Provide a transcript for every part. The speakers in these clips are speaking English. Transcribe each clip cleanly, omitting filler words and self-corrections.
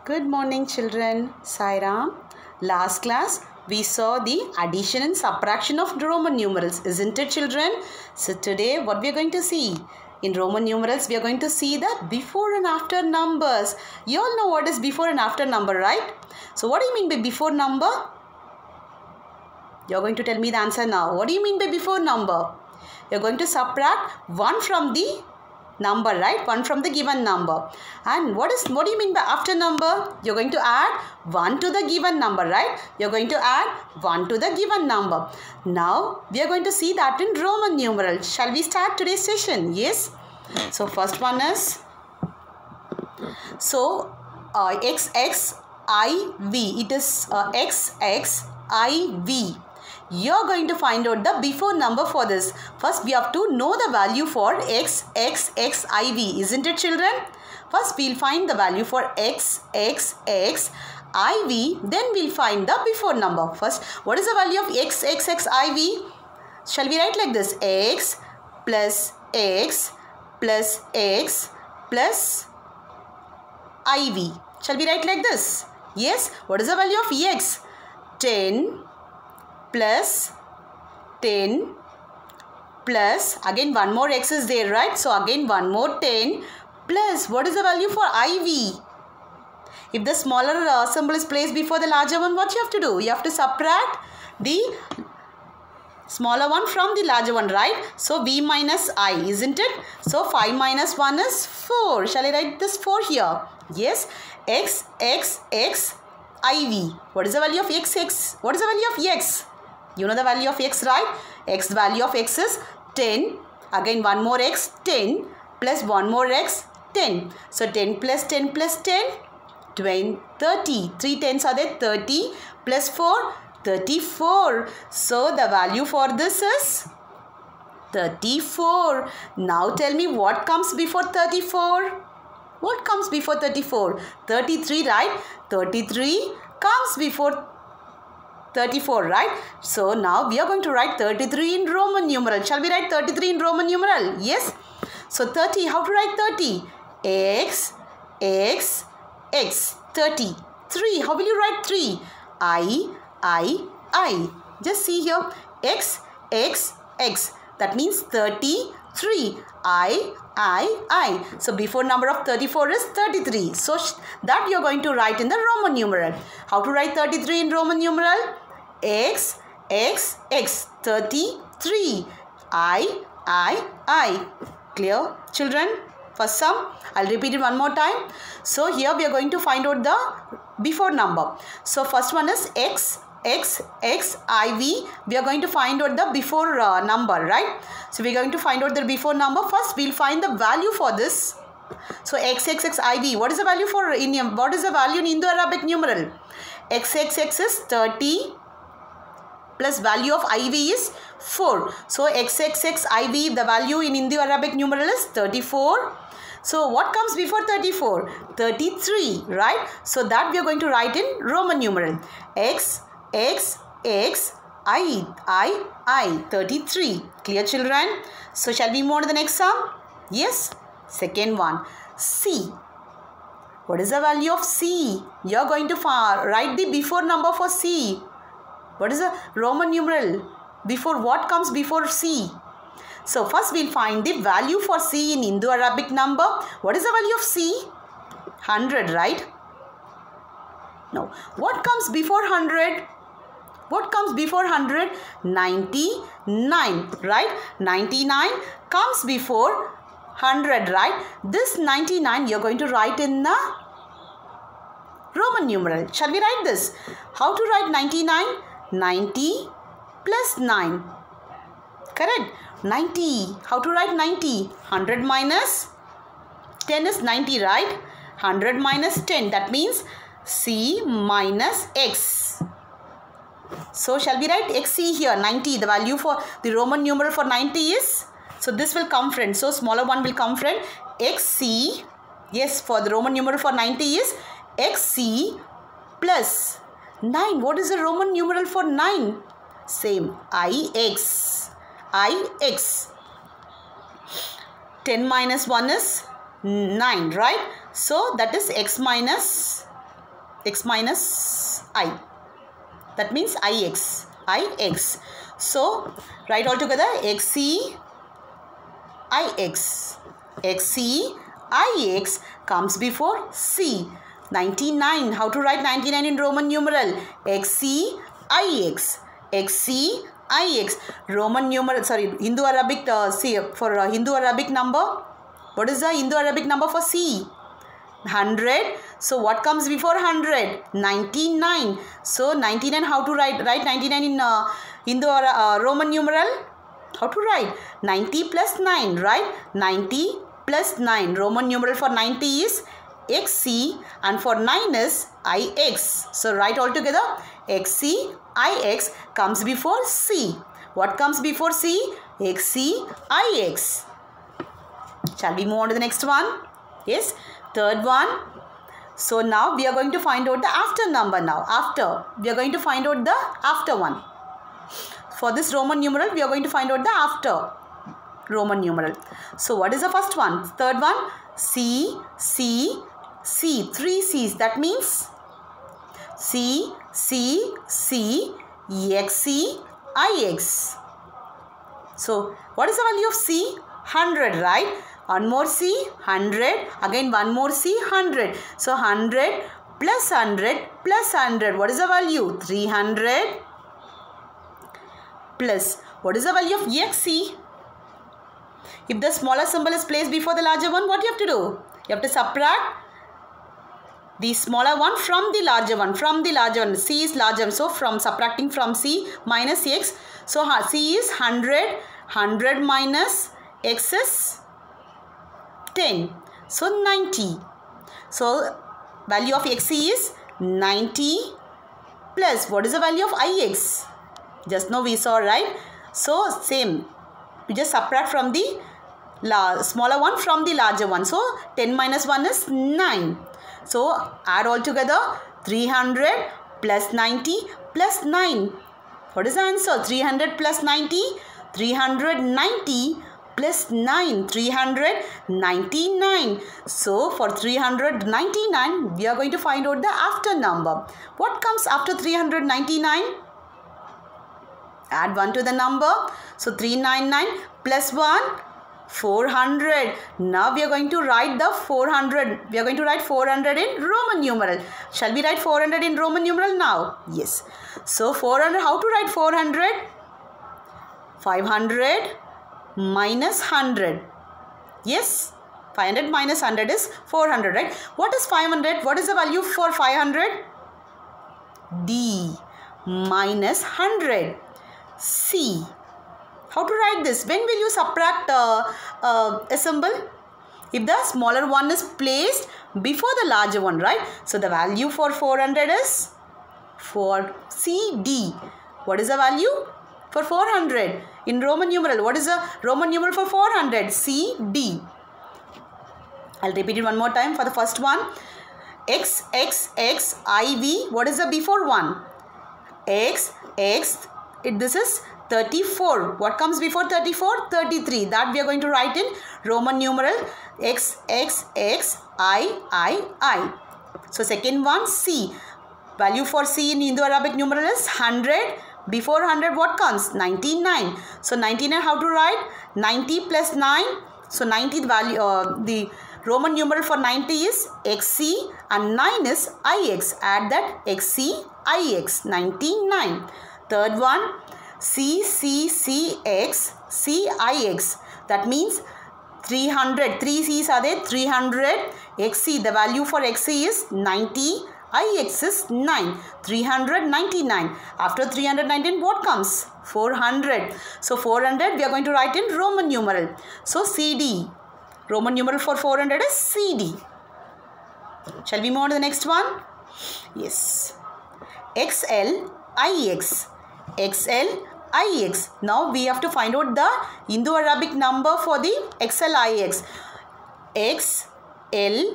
Good morning children. Sairam. Last class we saw the addition and subtraction of Roman numerals, isn't it children? So today what we are going to see? In Roman numerals we are going to see the before and after numbers. You all know what is before and after number, right? So what do you mean by before number? You are going to tell me the answer now. What do you mean by before number? You are going to subtract 1 from the number, right? 1 from the given number. And what do you mean by after number? You're going to add 1 to the given number, right? You're going to add 1 to the given number. Now we are going to see that in Roman numerals. Shall we start today's session? Yes. So first one is XXIV. It is XXIV. You're going to find out the before number for this. First, we have to know the value for XXXIV, isn't it children? First, we'll find the value for XXXIV. Then we'll find the before number. First, what is the value of XXXIV? Shall we write like this? X plus X plus X plus IV. Shall we write like this? Yes. What is the value of X? 10 plus 10 plus, again one more x is there, right? So again one more 10 plus, what is the value for IV? If the smaller symbol is placed before the larger one, what you have to do? You have to subtract the smaller one from the larger one, right? So V minus I, isn't it? So 5 minus 1 is 4. Shall I write this 4 here? Yes. XXXIV. What is the value of XX? What is the value of X? You know the value of X, right? X, the value of X is 10. Again one more X, 10 plus one more X, 10. So 10 plus 10 plus 10, 20, 30. 3 tens are there, 30 plus 4, 34. So the value for this is 34. Now tell me what comes before 34? What comes before 34? 33, right? 33 comes before 34, right? So now we are going to write 33 in Roman numeral. Shall we write 33 in Roman numeral? Yes. So 30, how to write 30? X, X, X. 30. 3, how will you write 3? I. Just see here. X, X, X. That means 33. I. So before number of 34 is 33. So that you are going to write in the Roman numeral. How to write 33 in Roman numeral? X, X, X. 33. I. Clear, children? First sum. I'll repeat it one more time. So here we are going to find out the before number. So first one is XXXIV. We are going to find out the before number, right? So we are going to find out the before number. First, we'll find the value for this. So XXXIV. What is the value for in? What is the value in Indo-Arabic numeral? XXX is 30 plus value of IV is 4. So XXXIV, the value in Indo-Arabic numeral is 34. So what comes before 34? 33, right? So that we are going to write in Roman numeral. XXXI, 33. Clear, children? So shall we move on to the next sum? Yes. Second one. C. What is the value of C? You are going to write the before number for C. What is the Roman numeral? Before what comes before C? So first we'll find the value for C in Indo-Arabic number. What is the value of C? 100, right? No. What comes before 100? What comes before 100? 99, right? 99 comes before 100, right? This 99 you're going to write in the Roman numeral. Shall we write this? How to write 99? 90 plus 9. Correct? 90. How to write 90? 100 minus 10 is 90, right? 100 minus 10. That means C minus X. So shall we write XC here? 90. The value for the Roman numeral for 90 is, so this will come friend. So smaller one will come friend. XC. Yes, for the Roman numeral for 90 is XC plus 9. What is the Roman numeral for 9? Same. IX. 10 minus 1 is 9, right? So that is x minus x minus I. That means ix. ix. So write all together xc ix. xc ix comes before c. 99. How to write 99 in Roman numeral? xc ix. xc ix. Roman numeral, sorry, Hindu Arabic, C for Hindu Arabic number. What is the Hindu Arabic number for C? 100. So what comes before 100? 99. So 99, how to write? Write 99 in Hindu or Roman numeral? How to write? 90 plus 9, right? 90 plus 9. Roman numeral for 90 is xc and for 9 is ix. So write all together. xc ix comes before c. What comes before c? xc ix. Shall we move on to the next one? Yes. Third one. So now we are going to find out the after number now. After. We are going to find out the after one. For this Roman numeral, we are going to find out the after Roman numeral. So what is the first one? Third one. C, C, C. 3 C's. That means C, C, C, xc, ix. So what is the value of C? 100, right? One more C, 100. Again one more C, 100. So 100 plus 100 plus 100. What is the value? 300 plus. What is the value of xc? If the smaller symbol is placed before the larger one, what you have to do? You have to subtract the smaller one from the larger one. From the larger one. C is larger. So from subtracting from C minus x. So C is 100. 100 minus x is 10. So 90. So value of xc is 90 plus. What is the value of ix? Just now we saw, right? So same. We just subtract from the smaller one from the larger one. So 10 minus 1 is 9. So add all together. 300 plus 90 plus 9. What is the answer? 300 plus 90. 390 plus 9. 399. So for 399, we are going to find out the after number. What comes after 399? Add 1 to the number. So 399 plus 1. 400. Now we are going to write the 400. We are going to write 400 in Roman numeral. Shall we write 400 in Roman numeral now? Yes. So 400. How to write 400? 500 minus 100. Yes. 500 minus 100 is 400, right? What is 500? What is the value for 500? D minus 100. C. How to write this? When will you subtract a symbol? If the smaller one is placed before the larger one, right? So the value for 400 is for CD. What is the value for 400 in Roman numeral? What is the Roman numeral for 400? CD. I'll repeat it one more time for the first one. X, X, X, IV. What is the before one? X, X. This is 34. What comes before 34? 33. That we are going to write in Roman numeral. X, X, X, I. So second one, C. Value for C in Hindu Arabic numeral is 100. Before 100 what comes? 99. So 99 how to write? 90 plus 9. So 90 the value, the Roman numeral for 90 is XC and 9 is IX. Add that XC, IX. 99. Third one, CCCX, CIX. That means 300. 3 C's are there. 300. XC. The value for XC is 90. IX is 9. 399. After 319 what comes? 400. So 400 we are going to write in Roman numeral. So CD. Roman numeral for 400 is CD. Shall we move on to the next one? Yes. XL, IX. XL, IX. Now we have to find out the Indo-Arabic number for the XL-IX. XL-IX.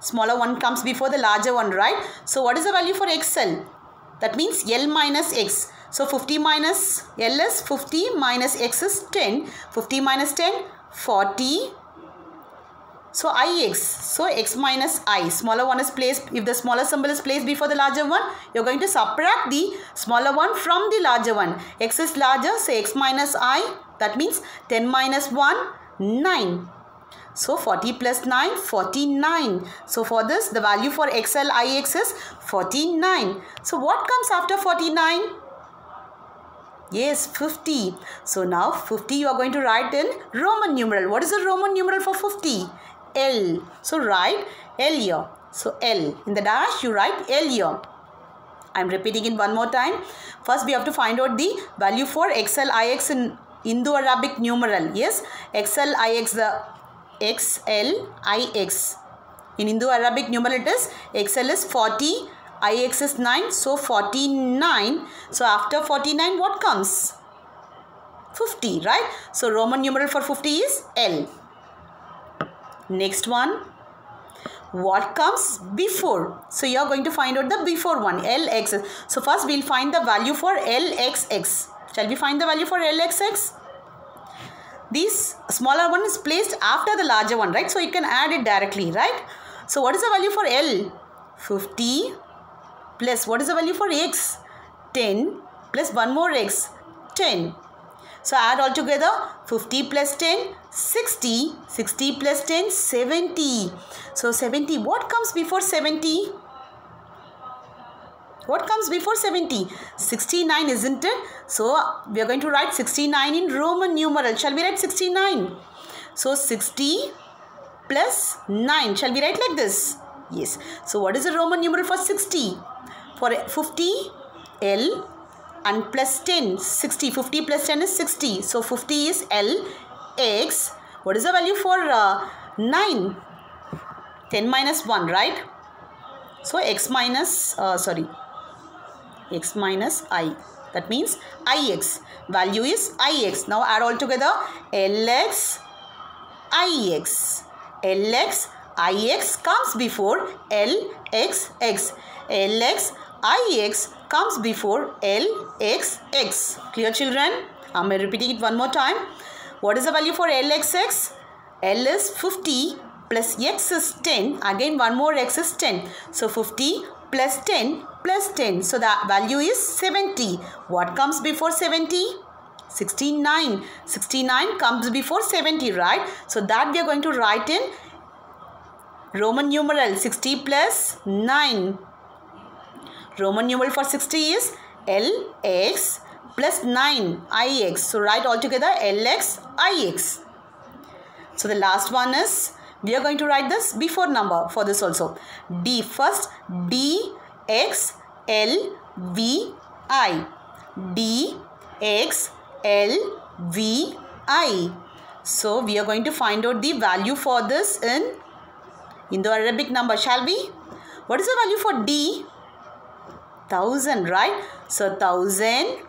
Smaller one comes before the larger one, right? So what is the value for XL? That means L minus X. So 50 minus L is 50 minus X is 10. 50 minus 10, 40. So ix, so x minus I, smaller one is placed, if the smaller symbol is placed before the larger one, you're going to subtract the smaller one from the larger one. X is larger, so x minus I, that means 10 minus 1, 9. So 40 plus 9, 49. So for this, the value for XL IX is 49. So what comes after 49? Yes, 50. So now 50 you are going to write in Roman numeral. What is the Roman numeral for 50? L. So write L here. So L. In the dash you write L here. I am repeating it one more time. First we have to find out the value for XL IX in Indo-Arabic numeral. Yes, XL IX, the XL IX. In Indo-Arabic numeral it is XL is 40, IX is 9. So 49. So after 49 what comes? 50, right? So Roman numeral for 50 is L. Next one. What comes before? So you are going to find out the before one, LXX. So first we will find the value for LXX. Shall we find the value for LXX? This smaller one is placed after the larger one, right? So you can add it directly, right? So what is the value for L? 50 plus what is the value for X? 10 plus one more X, 10. So add all together, 50 plus 10, 60, 60 plus 10, 70. So 70, what comes before 70? What comes before 70? 69, isn't it? So we are going to write 69 in Roman numeral. Shall we write 69? So 60 plus 9. Shall we write like this? Yes. So what is the Roman numeral for 60? For 50, L. And plus 10, 60. 50 plus 10 is 60. So 50 is L. X. What is the value for 9? 10 minus 1, right? So x minus, x minus I. That means IX. Value is IX. Now add all together. LX, IX. LX, IX comes before LXX. LX, IX comes before LXX. Clear, children? I am repeating it one more time. What is the value for LXX? L is 50 plus X is 10. Again one more X is 10. So 50 plus 10 plus 10. So the value is 70. What comes before 70? 69. 69 comes before 70, right? So that we are going to write in Roman numeral 60 plus 9. Roman numeral for 60 is LX plus 9 IX. So write all together LX IX. So the last one is, we are going to write this before number for this also. D first, D X L V I. D X L V I. So we are going to find out the value for this in Indo-Arabic number. Shall we? What is the value for D? 1000, right? So 1000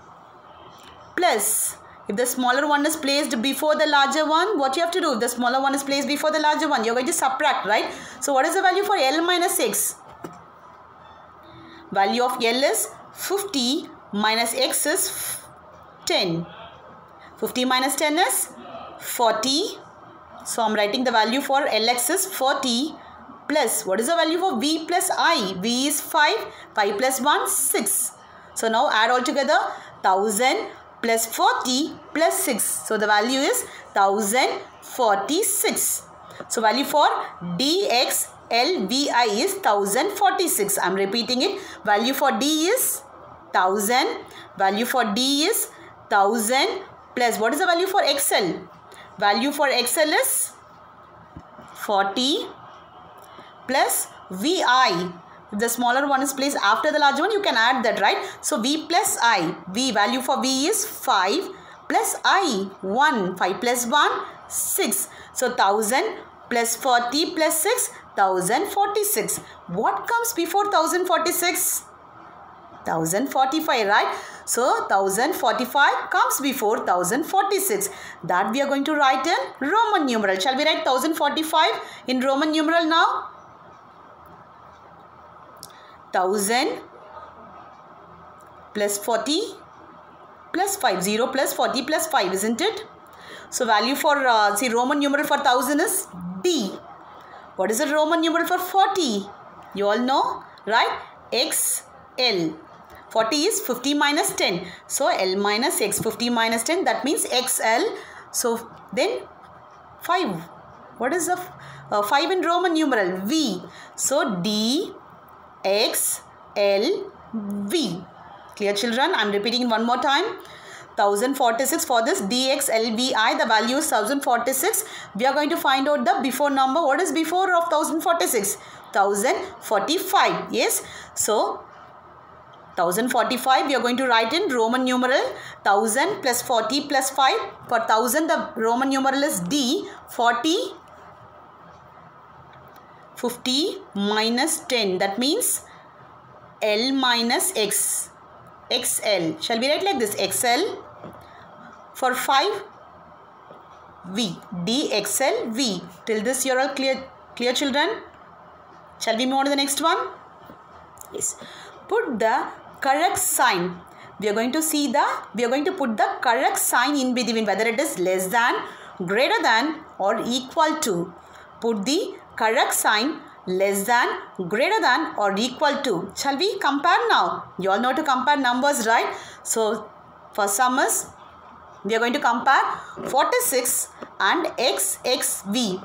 plus, if the smaller one is placed before the larger one, what you have to do? If the smaller one is placed before the larger one, you're going to subtract, right? So what is the value for L minus X? Value of L is 50 minus X is 10. 50 minus 10 is 40. So I'm writing the value for LX is 40. Plus, what is the value for V plus I? V is 5. 5 plus 1, 6. So now add all together. 1000 plus 40 plus 6. So the value is 1046. So value for DXLVI is 1046. I am repeating it. Value for D is 1000. Value for D is 1000 plus what is the value for XL? Value for XL is 40 plus VI. If the smaller one is placed after the larger one, you can add that, right? So V plus I. V, value for V is 5 plus I, 1. 5 plus 1, 6. So 1000 plus 40 plus 6, 1046. What comes before 1046? 1045, right? So 1045 comes before 1046. That we are going to write in Roman numeral. Shall we write 1045 in Roman numeral now? 1000 plus 40 plus 5. 0 plus 40 plus 5, isn't it? So value for Roman numeral for 1000 is D. What is the Roman numeral for 40? You all know, right? XL. 40 is 50 minus 10. So L minus X, 50 minus 10, that means XL. So then 5. What is the 5 in Roman numeral? V. So D, X, L, V. Clear, children? I am repeating one more time. 1046 for this DXLVI, the value is 1046. We are going to find out the before number. What is before of 1046? 1045. Yes. So 1045 we are going to write in Roman numeral 1000 plus 40 plus 5. For 1000 the Roman numeral is D. 40, 50 minus 10. That means L minus X. XL. Shall we write like this? XL. For 5, V. DXL, V. Till this you are all clear, children? Shall we move on to the next one? Yes. Put the correct sign. We are going to put the correct sign in between, whether it is less than, greater than or equal to. Put the correct sign less than, greater than or equal to. Shall we compare now? You all know to compare numbers, right? So first sum is, we are going to compare 46 and XXV.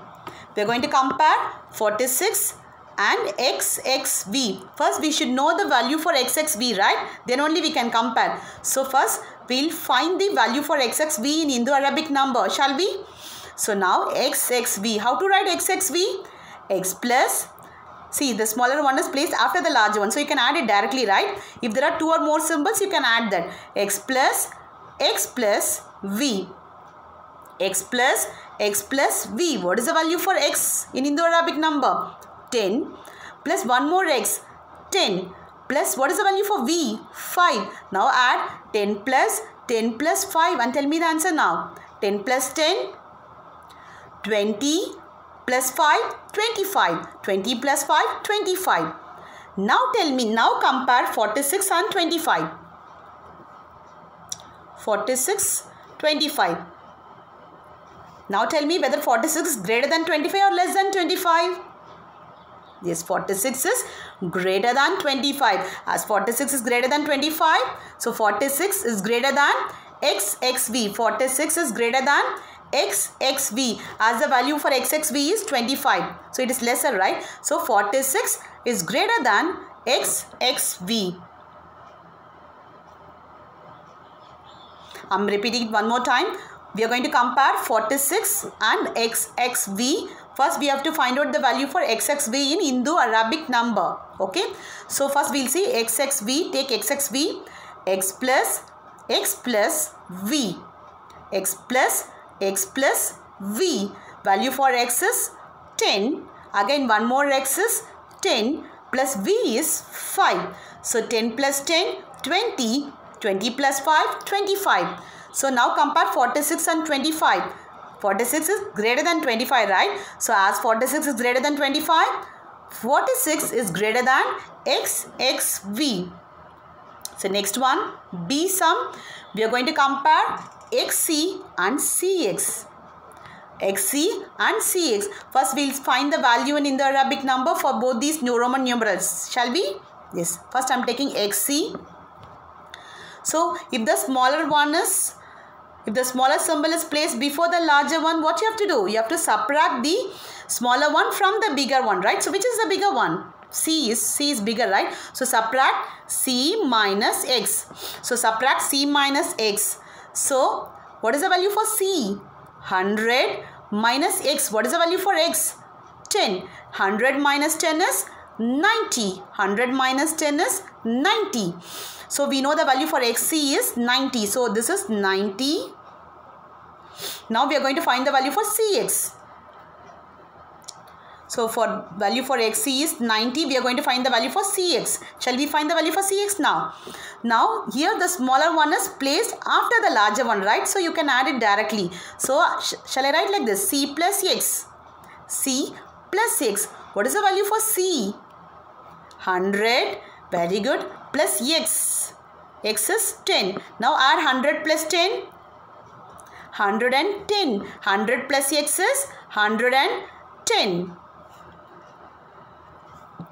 We are going to compare 46 and XXV. First we should know the value for XXV, right? Then only we can compare. So first we will find the value for XXV in Indo-Arabic number, shall we? So now XXV. How to write XXV? X plus, see the smaller one is placed after the larger one. So you can add it directly, right? If there are 2 or more symbols, you can add that. X plus V. X plus V. What is the value for X in Indo-Arabic number? 10 plus 1 more X. 10 plus what is the value for V? 5. Now add 10 plus 5 and tell me the answer now. 10 plus 10, 20 plus 5, 25. 20 plus 5, 25. Now tell me, now compare 46 and 25. 46, 25. Now tell me whether 46 is greater than 25 or less than 25. Yes, 46 is greater than 25. As 46 is greater than 25, so 46 is greater than XXV. 46 is greater than XXV, as the value for XXV is 25. So it is lesser, right? So 46 is greater than XXV. I am repeating it one more time. We are going to compare 46 and XXV. First we have to find out the value for XXV in Indo-Arabic number. Okay. So first we will see XXV. Take XXV. X plus V. X plus V. Value for X is 10. Again one more X is 10 plus V is 5. So 10 plus 10, 20. 20 plus 5, 25. So now compare 46 and 25. 46 is greater than 25, right? So as 46 is greater than 25, 46 is greater than XXV. So next one, B sum. We are going to compare XC and CX. XC and CX. First we will find the value in Indo-Arabic number for both these Roman numerals. Shall we? Yes. First I am taking XC. So if the smaller symbol is placed before the larger one, what you have to do? You have to subtract the smaller one from the bigger one, right? So which is the bigger one? C is bigger, right? So subtract C minus X. So subtract C minus X. So what is the value for C? 100 minus X. What is the value for X? 10. 100 minus 10 is 90. 100 minus 10 is 90. So we know the value for XC is 90. So this is 90. Now we are going to find the value for CX. So for value for XC is 90. We are going to find the value for CX. Shall we find the value for CX now? Now here the smaller one is placed after the larger one, right? So you can add it directly. So shall I write like this? C plus X. C plus X. What is the value for C? 100. Very good. Plus X. X is 10. Now add 100 plus 10. 110. 100 plus X is 110.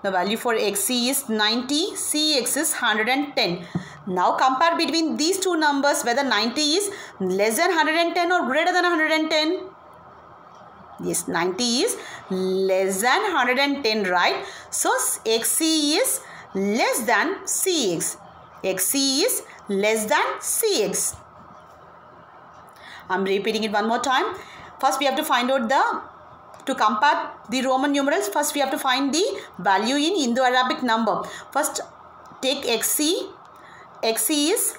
The value for XC is 90, CX is 110. Now compare between these two numbers whether 90 is less than 110 or greater than 110. Yes, 90 is less than 110, right? So XC is less than CX. XC is less than CX. I'm repeating it one more time. First we have to find out to compare the Roman numerals. First we have to find the value in Indo-Arabic number. First take XC. XC is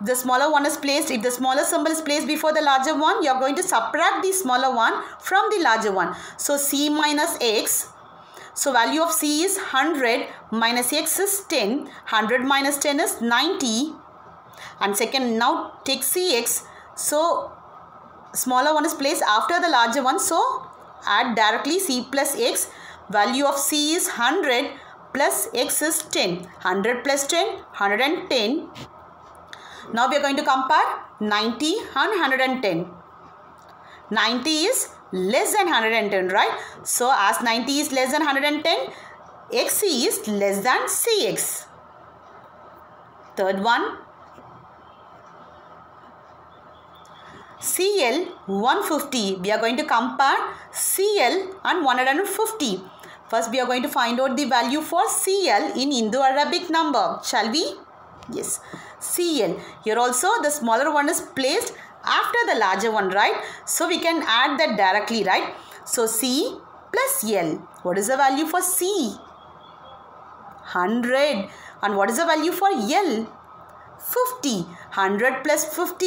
the smaller one is placed. If the smaller symbol is placed before the larger one, you are going to subtract the smaller one from the larger one. So C minus X. So value of C is 100 minus X is 10. 100 minus 10 is 90. And second, now take CX. So smaller one is placed after the larger one. So add directly C plus X. Value of C is 100 plus X is 10. 100 plus 10, 110. Now we are going to compare 90 and 110. 90 is less than 110, right? So as 90 is less than 110, XC is less than CX. Third one, CL 150. We are going to compare CL and 150. First we are going to find out the value for CL in Indo-Arabic number. Shall we? Yes. CL. Here also the smaller one is placed after the larger one, right? So we can add that directly, right? So C plus L. What is the value for C? 100. And what is the value for L? 50. 100 plus 50,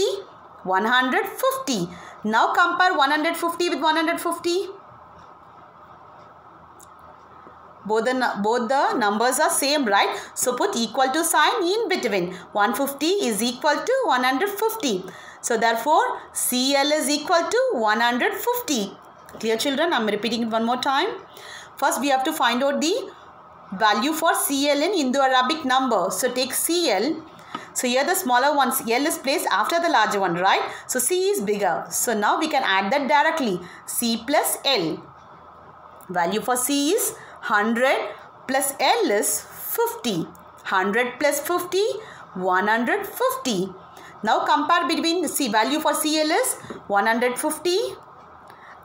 150. Now compare 150 with 150. Both the numbers are same, right? So put equal to sign in between. 150 is equal to 150. So therefore CL is equal to 150. Clear, children? I am repeating it one more time. First we have to find out the value for CL in Indo-Arabic number. So take CL. So here the smaller ones, L is placed after the larger one, right? So C is bigger. So now we can add that directly. C plus L. Value for C is 100 plus L is 50. 100 plus 50, 150. Now compare between C. Value for CL is 150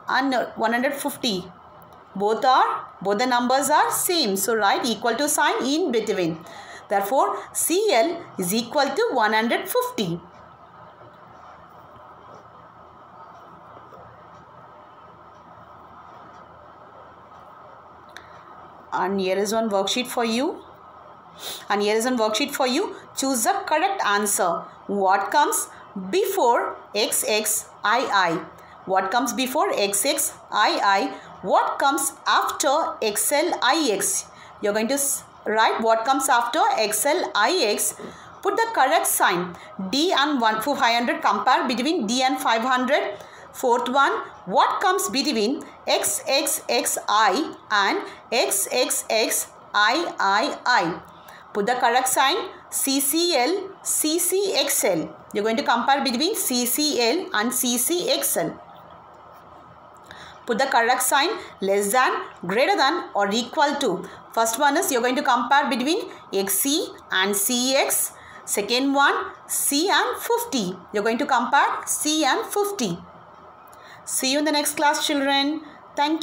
and 150. Both the numbers are same. So write equal to sign in between. Therefore CL is equal to 150. And here is one worksheet for you. Choose the correct answer. What comes before XXII? What comes before XXII? What comes after XLIX? You are going to write what comes after XLIX. Put the correct sign. D and 500. Compare between D and 500. Fourth one, what comes between XXXI and XXXIII? Put the correct sign CCL, CCXL. You are going to compare between CCL and CCXL. Put the correct sign less than, greater than or equal to. First one is you are going to compare between XC and CX. Second one, C and 50. You are going to compare C and 50. See you in the next class, children. Thank you.